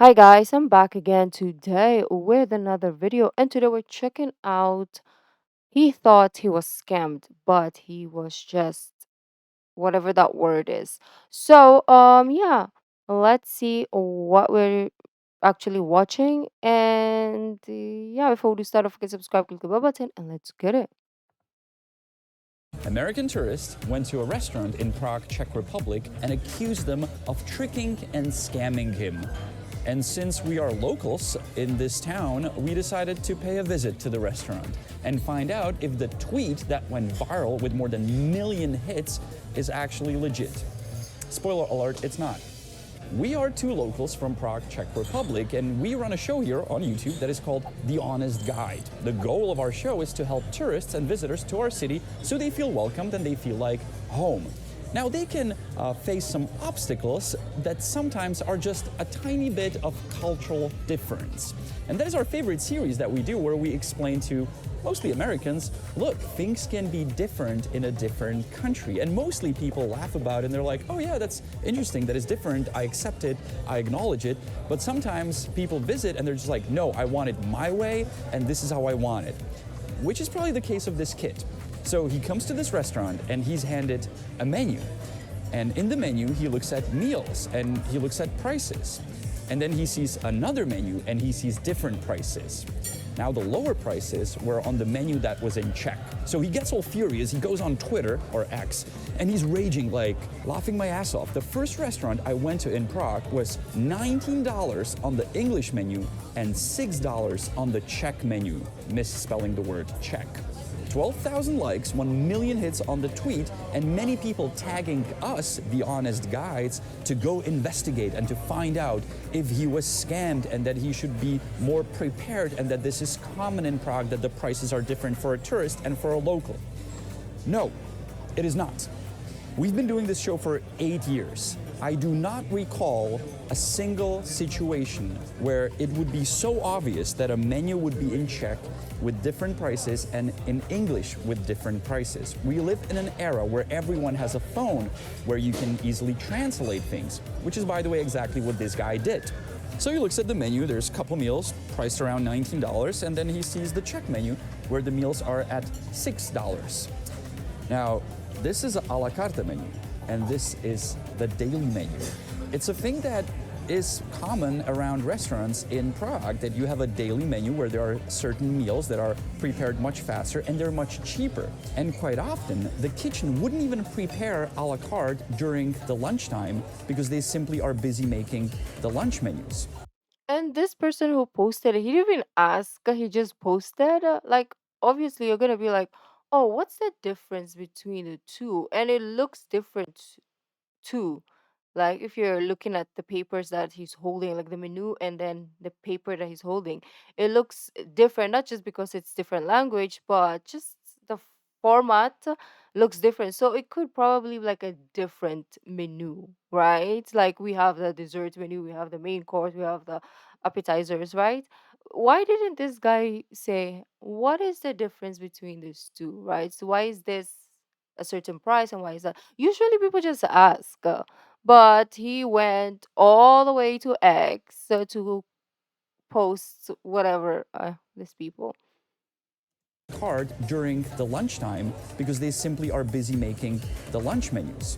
Hi guys, I'm back again today with another video, and today we're checking out. He thought he was scammed, but he was just whatever that word is. Yeah, let's see what we're actually watching. Yeah, before we start off, get subscribe, click the bell button, and let's get it. American tourists went to a restaurant in Prague, Czech Republic, and accused them of tricking and scamming him. And since we are locals in this town, we decided to pay a visit to the restaurant and find out if the tweet that went viral with more than a million hits is actually legit. Spoiler alert, it's not. We are two locals from Prague, Czech Republic, and we run a show here on YouTube that is called The Honest Guide. The goal of our show is to help tourists and visitors to our city so they feel welcomed and they feel like home. Now, they can face some obstacles that sometimes are just a tiny bit of cultural difference. And that is our favorite series that we do, where we explain to mostly Americans, look, things can be different in a different country. And mostly people laugh about it and they're like, oh yeah, that's interesting, that is different, I accept it, I acknowledge it. But sometimes people visit and they're just like, no, I want it my way, and this is how I want it. Which is probably the case of this kid. So he comes to this restaurant and he's handed a menu. And in the menu, he looks at meals and he looks at prices. And then he sees another menu and he sees different prices. Now, the lower prices were on the menu that was in Czech. So he gets all furious. He goes on Twitter, or X, and he's raging, like, laughing my ass off. The first restaurant I went to in Prague was $19 on the English menu and $6 on the Czech menu, misspelling the word Czech. 12,000 likes, 1 million hits on the tweet, and many people tagging us, the honest guides, to go investigate and to find out if he was scammed and that he should be more prepared and that this is common in Prague, that the prices are different for a tourist and for a local. No, it is not. We've been doing this show for 8 years. I do not recall a single situation where it would be so obvious that a menu would be in Czech with different prices and in English with different prices. We live in an era where everyone has a phone where you can easily translate things, which is, by the way, exactly what this guy did. So he looks at the menu, there's a couple meals priced around $19, and then he sees the Czech menu where the meals are at $6. Now, this is a la carte menu, and this is the daily menu. It's a thing that is common around restaurants in Prague, that you have a daily menu where there are certain meals that are prepared much faster and they're much cheaper. And quite often, the kitchen wouldn't even prepare a la carte during the lunchtime because they simply are busy making the lunch menus. And this person who posted it, he didn't even ask. He just posted. Like, obviously, you're gonna be like, "Oh, what's the difference between the two?" And it looks different too. Like, if you're looking at the papers that he's holding, like the menu, and then the paper that he's holding, it looks different. Not just because it's different language, but just the format looks different. So it could probably be like a different menu, right? Like, we have the dessert menu, we have the main course, we have the appetizers, right? Why didn't this guy say what is the difference between these two, right? So why is this a certain price and why is that? Usually people just ask, but he went all the way to X to post whatever these people. Card during the lunchtime because they simply are busy making the lunch menus.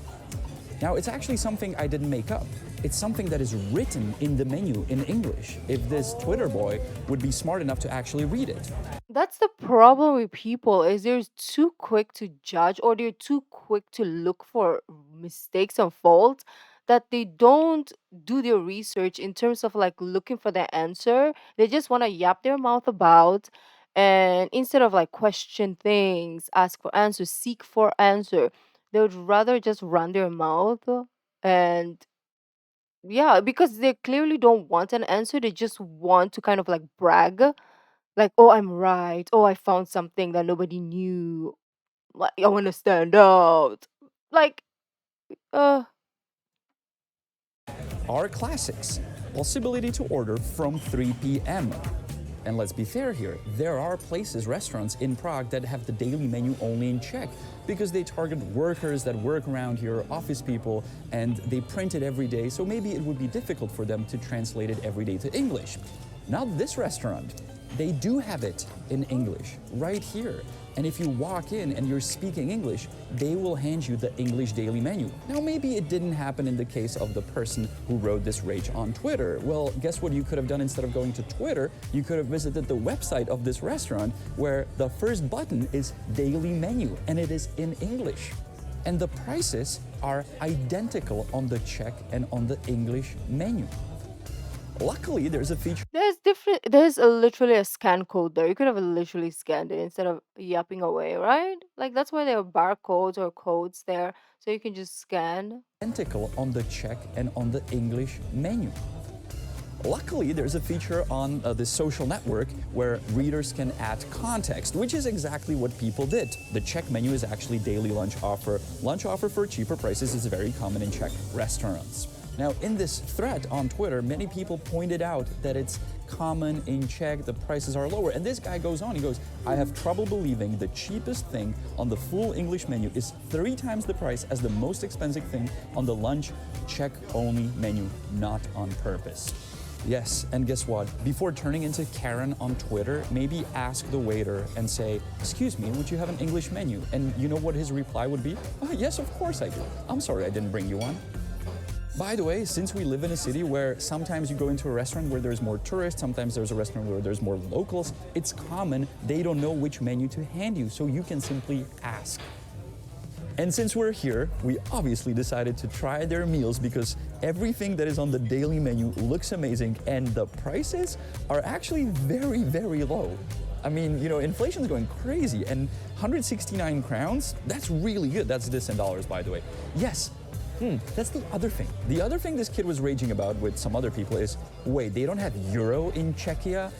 Now, it's actually something I didn't make up. It's something that is written in the menu in English, if this Twitter boy would be smart enough to actually read it. That's the problem with people is they're too quick to judge or they're too quick to look for mistakes and faults that they don't do their research in terms of like looking for the answer. They just want to yap their mouth about, and instead of like question things, ask for answers, seek for answer, they would rather just run their mouth and yeah, because they clearly don't want an answer. They just want to kind of like brag like, "Oh, I'm right. Oh, I found something that nobody knew. Like, I want to stand out." Like, uh, Are classics. Possibility to order from 3 p.m. And let's be fair here, there are places, restaurants in Prague that have the daily menu only in Czech because they target workers that work around here, office people, and they print it every day, so maybe it would be difficult for them to translate it every day to English. Not this restaurant. They do have it in English right here. And if you walk in and you're speaking English, they will hand you the English daily menu. Now, maybe it didn't happen in the case of the person who wrote this rage on Twitter. Well, guess what you could have done instead of going to Twitter? You could have visited the website of this restaurant where the first button is daily menu and it is in English. And the prices are identical on the Czech and on the English menu. Luckily, there's a feature There's literally a scan code there. You could have literally scanned it instead of yapping away, right? Like that's why there are barcodes or codes there, so you can just scan. identical on the Czech and on the English menu. Luckily, there's a feature on the social network where readers can add context, which is exactly what people did. The Czech menu is actually daily lunch offer. Lunch offer for cheaper prices is very common in Czech restaurants. Now, in this thread on Twitter, many people pointed out that it's common in Czech, the prices are lower. And this guy goes on, he goes, I have trouble believing the cheapest thing on the full English menu is 3 times the price as the most expensive thing on the lunch Czech-only menu, not on purpose. Yes, and guess what? Before turning into Karen on Twitter, maybe ask the waiter and say, excuse me, would you have an English menu? And you know what his reply would be? Oh, yes, of course I do. I'm sorry I didn't bring you one. By the way, since we live in a city where sometimes you go into a restaurant where there's more tourists, sometimes there's a restaurant where there's more locals, it's common they don't know which menu to hand you, so you can simply ask. And since we're here, we obviously decided to try their meals because everything that is on the daily menu looks amazing and the prices are actually very, very low. I mean, inflation's going crazy and 169 crowns, that's really good. That's this in dollars, by the way. Yes. That's the other thing. The other thing this kid was raging about with some other people is, wait, they don't have euro in Czechia?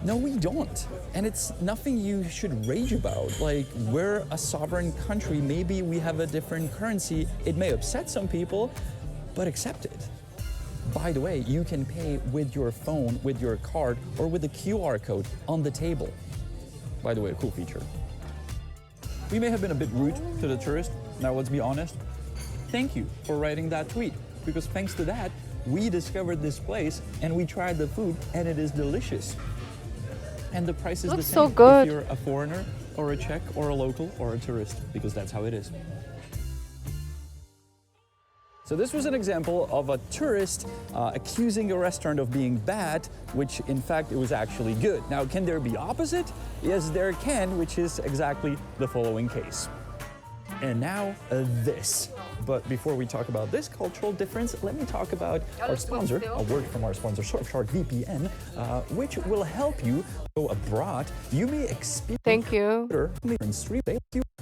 No, we don't. And it's nothing you should rage about. Like, we're a sovereign country. Maybe we have a different currency. It may upset some people, but accept it. By the way, you can pay with your phone, with your card, or with a QR code on the table. By the way, a cool feature. We may have been a bit rude to the tourist. Now, let's be honest. Thank you for writing that tweet, because thanks to that, we discovered this place and we tried the food and it is delicious. And the price is the Looks same so good. if you're a foreigner or a Czech or a local or a tourist, because that's how it is. So this was an example of a tourist accusing a restaurant of being bad, which in fact it was actually good. Now, can there be opposite? Yes, there can, which is exactly the following case. And now this. But before we talk about this cultural difference, let me talk about our sponsor, a word from our sponsor, Surfshark VPN, which will help you go abroad. You may experience Thank you.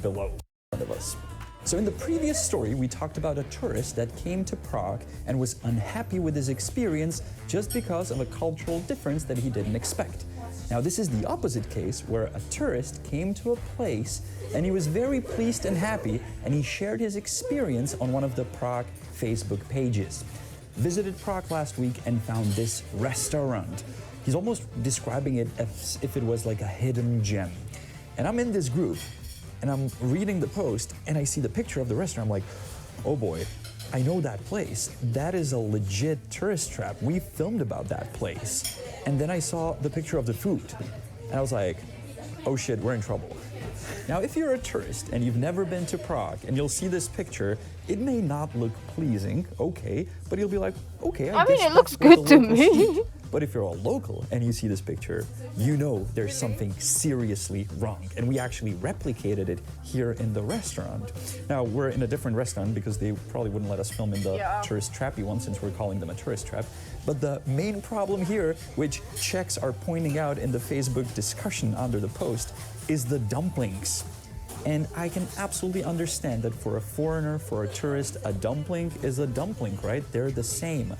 below in front of us. So in the previous story, we talked about a tourist that came to Prague and was unhappy with his experience just because of a cultural difference that he didn't expect. Now, this is the opposite case where a tourist came to a place and he was very pleased and happy, and he shared his experience on one of the Prague Facebook pages. Visited Prague last week and found this restaurant. He's almost describing it as if it was like a hidden gem. And I'm in this group and I'm reading the post and I see the picture of the restaurant. I'm like, oh boy, I know that place. That is a legit tourist trap. We filmed about that place. And then I saw the picture of the food and I was like, oh shit, we're in trouble. Now, if you're a tourist and you've never been to Prague and you'll see this picture, it may not look pleasing, okay, but you'll be like, okay, I mean, guess it looks that's what good the to locals me. eat. But if you're a local and you see this picture, you know there's something seriously wrong. And we actually replicated it here in the restaurant. Now, we're in a different restaurant because they probably wouldn't let us film in the tourist trappy one since we're calling them a tourist trap. But the main problem here, which Czechs are pointing out in the Facebook discussion under the post, is the dumplings. And I can absolutely understand that for a foreigner, for a tourist, a dumpling is a dumpling, right? They're the same.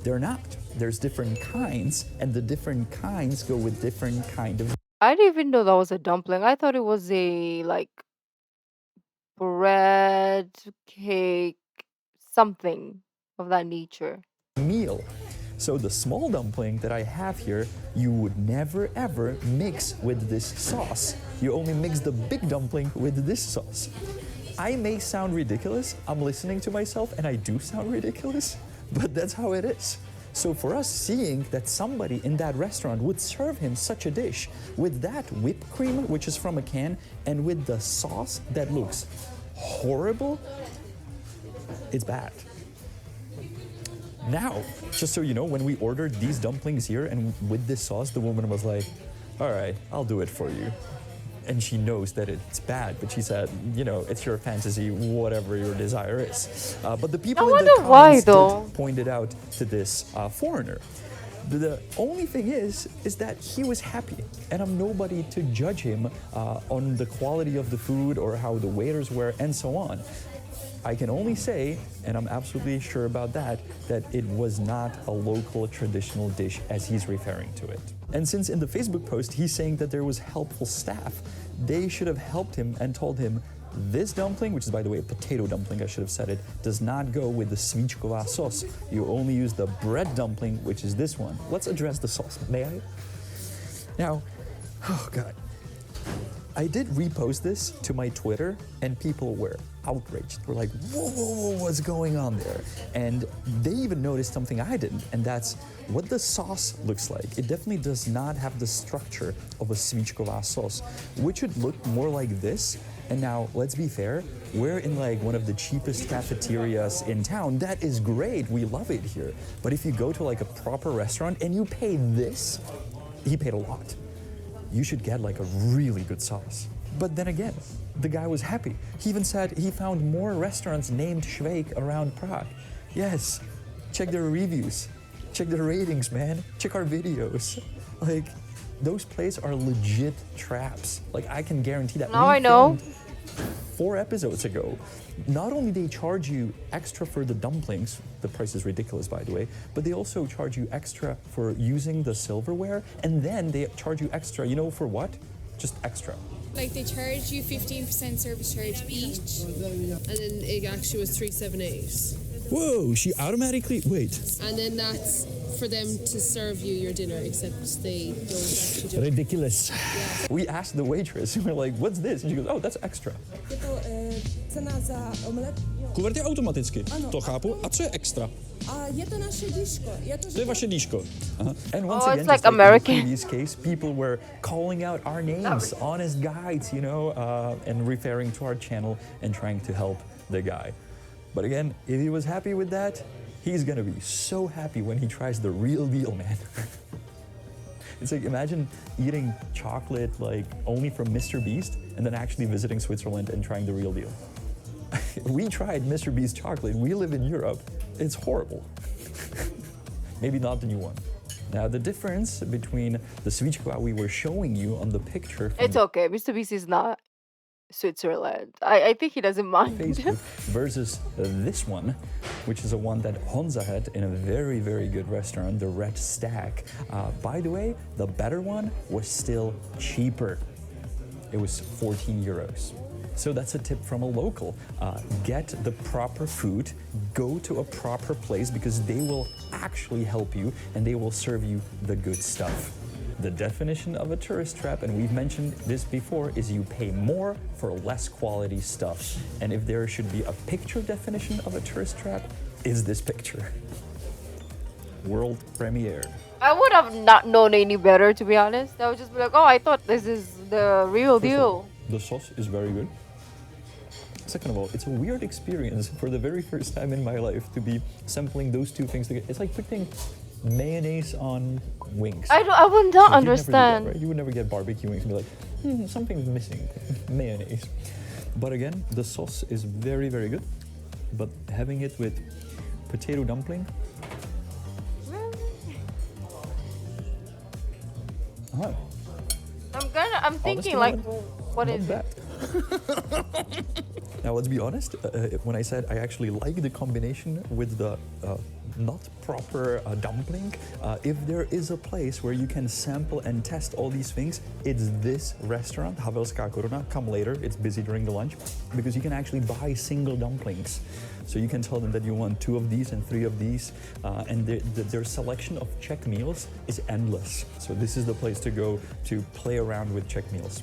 They're not. There's different kinds, and the different kinds go with different kind of I didn't even know that was a dumpling. I thought it was a like bread, cake, something of that nature. meal. So the small dumpling that I have here, you would never ever mix with this sauce. You only mix the big dumpling with this sauce. I may sound ridiculous, I'm listening to myself and I do sound ridiculous, but that's how it is. So for us, seeing that somebody in that restaurant would serve him such a dish with that whipped cream, which is from a can, and with the sauce that looks horrible, it's bad. Now, just so you know, when we ordered these dumplings here and with this sauce, the woman was like, all right, I'll do it for you. And she knows that it's bad, but she said, you know, it's your fantasy, whatever your desire is. But the people in the comments did pointed out to this foreigner. The only thing is that he was happy, and I'm nobody to judge him on the quality of the food or how the waiters were and so on. I can only say, and I'm absolutely sure about that it was not a local traditional dish as he's referring to it. And since in the Facebook post he's saying that there was helpful staff, they should have helped him and told him this dumpling, which is by the way a potato dumpling, I should have said it, does not go with the svíčková sauce. You only use the bread dumpling, which is this one. Let's address the sauce, may I? Now, oh God. I did repost this to my Twitter and people were outraged. We're like, whoa, whoa, whoa, what's going on there? And they even noticed something I didn't, and that's what the sauce looks like. It definitely does not have the structure of a svíčková sauce, which would look more like this. And now, let's be fair, we're in like one of the cheapest cafeterias in town. That is great, we love it here. But if you go to like a proper restaurant and you pay this, he paid a lot. You should get like a really good sauce. But then again, the guy was happy. He even said he found more restaurants named Švejk around Prague. Yes, check their reviews, check their ratings, man. Check our videos. Like, those places are legit traps. Like, I can guarantee that. Now I know. 4 episodes ago, not only they charge you extra for the dumplings, the price is ridiculous by the way, but they also charge you extra for using the silverware, and then they charge you extra, you know for what? Just extra. Like they charge you 15% service charge each, and then it actually was 378. Whoa, she automatically, wait. And then that's for them to serve you your dinner, except they don't actually do it. Ridiculous. Yeah. We asked the waitress, and we're like, what's this? And she goes, oh, that's extra. Cena za omelet? Kuverty automaticky, to chápu. A co je extra? A je to naše díško. To je vaše díško. And once Oh, again, it's like just American. in the previous case, people were calling out our names, honest guides, you know, and referring to our channel and trying to help the guy. But again, if he was happy with that, he's gonna be so happy when he tries the real deal, man. It's like, imagine eating chocolate like only from Mr. Beast and then actually visiting Switzerland and trying the real deal. We tried Mr. Beast chocolate, we live in Europe, it's horrible. Maybe not the new one. Now the difference between the svíčková we were showing you on the picture from It's okay. Mr. Beast is not Switzerland. I think he doesn't mind. Facebook versus this one, which is a one that Honza had in a very, very good restaurant, the Red Stack. By the way, the better one was still cheaper. It was 14 euros. So that's a tip from a local. Get the proper food, go to a proper place because they will actually help you and they will serve you the good stuff. The definition of a tourist trap, and we've mentioned this before, is you pay more for less quality stuff. And if there should be a picture definition of a tourist trap, is this picture. World premiere. I would have not known any better, to be honest. I would just be like, oh, I thought this is the real deal. The sauce is very good. Second of all, it's a weird experience for the very first time in my life to be sampling those two things together. It's like putting mayonnaise on wings. I would not Like, understand. Never do that, right? You would never get barbecue wings and be like, something's missing, mayonnaise. But again, the sauce is very, very good. But having it with potato dumpling, I'm thinking like, what is it? Now let's be honest, when I said I actually like the combination with the not proper dumpling. If there is a place where you can sample and test all these things, it's this restaurant, Havelska Koruna. Come later, it's busy during the lunch, because you can actually buy single dumplings. So you can tell them that you want 2 of these and 3 of these, and their selection of Czech meals is endless. So this is the place to go to play around with Czech meals.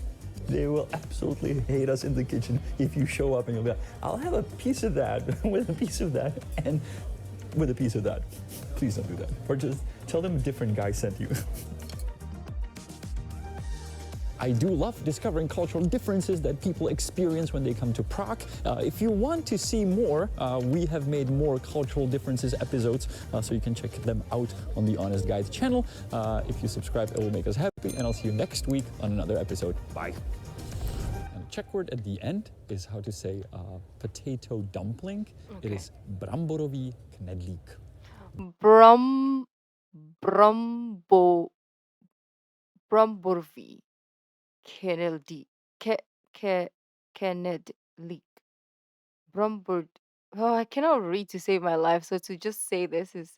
They will absolutely hate us in the kitchen if you show up and you'll be like, I'll have a piece of that with a piece of that and with a piece of that. Please don't do that. Or just tell them a different guy sent you. I do love discovering cultural differences that people experience when they come to Prague. If you want to see more, we have made more cultural differences episodes, so you can check them out on the Honest Guide channel. If you subscribe, it will make us happy, and I'll see you next week on another episode. Bye. And the Czech word at the end is how to say potato dumpling. It Okay. is bramborový knedlík. Brum Brumbo Brumborvi Kennedy Ke Ke Kennedy Brumbord. Oh, I cannot read to save my life, so to just say this is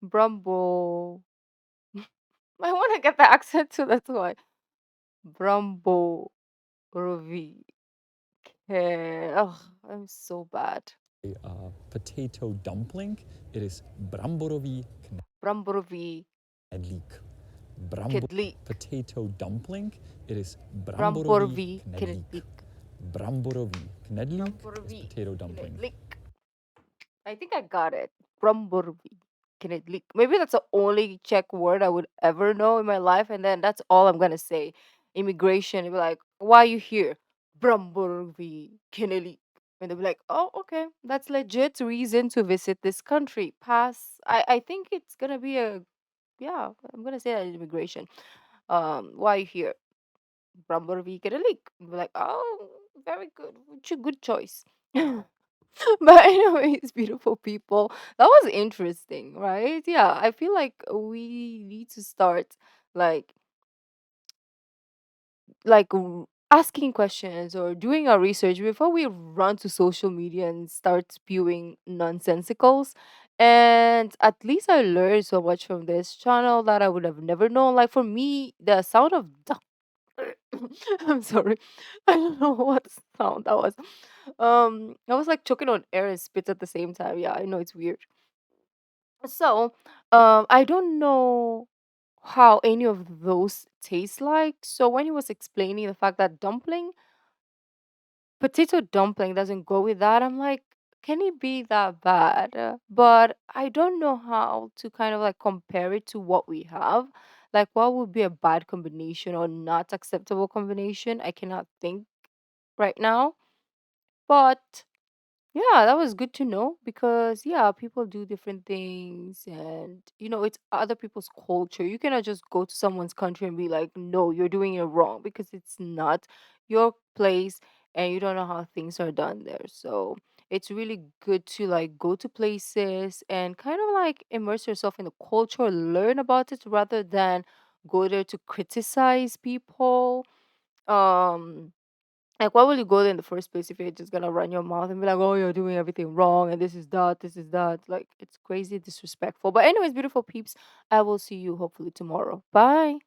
Brumbo. I want to get the accent too, that's why. Brumbo Rovi. Oh, I'm so bad. Potato dumpling. It is bramborový Bramborovi knedlík. Brambo Kedli. potato dumpling. It is bramborový Bramborovi knedlík. Kedlik. Bramborový knedlík is Bramborovi potato dumpling. Kedlik. I think I got it. Bramborovi Kedlik. Maybe that's the only Czech word I would ever know in my life, and then that's all I'm gonna say. Immigration, they'll be like, why are you here? Bramborovi Kedlik. And they'll be like, oh, okay, that's legit reason to visit this country. Pass. I think it's gonna be a, yeah, I'm gonna say that in immigration. Why are you here? Bramborovi Kedlik. Be like, oh, very good. Good choice. But anyways, beautiful people, that was interesting, right? Yeah, I feel like we need to start like asking questions or doing our research before we run to social media and start spewing nonsensicals. And at least I learned so much from this channel that I would have never known. Like for me, the sound of I'm sorry. I don't know what sound that was. I was like choking on air and spit at the same time. Yeah, I know it's weird. So, I don't know how any of those taste like. So when he was explaining the fact that potato dumpling doesn't go with that, I'm like, can it be that bad? But I don't know how to kind of like compare it to what we have. Like, what would be a bad combination or not acceptable combination? I cannot think right now. But yeah, that was good to know because yeah, people do different things and it's other people's culture. You cannot just go to someone's country and be like, "No, you're doing it wrong," because it's not your place and you don't know how things are done there. So, it's really good to like go to places and kind of like immerse yourself in the culture, learn about it rather than go there to criticize people. Um like, why will you go there in the first place if you're just gonna run your mouth and be like, "Oh, you're doing everything wrong, and this is that, this is that." Like, it's crazy disrespectful. But anyways, beautiful peeps, I will see you hopefully tomorrow. Bye.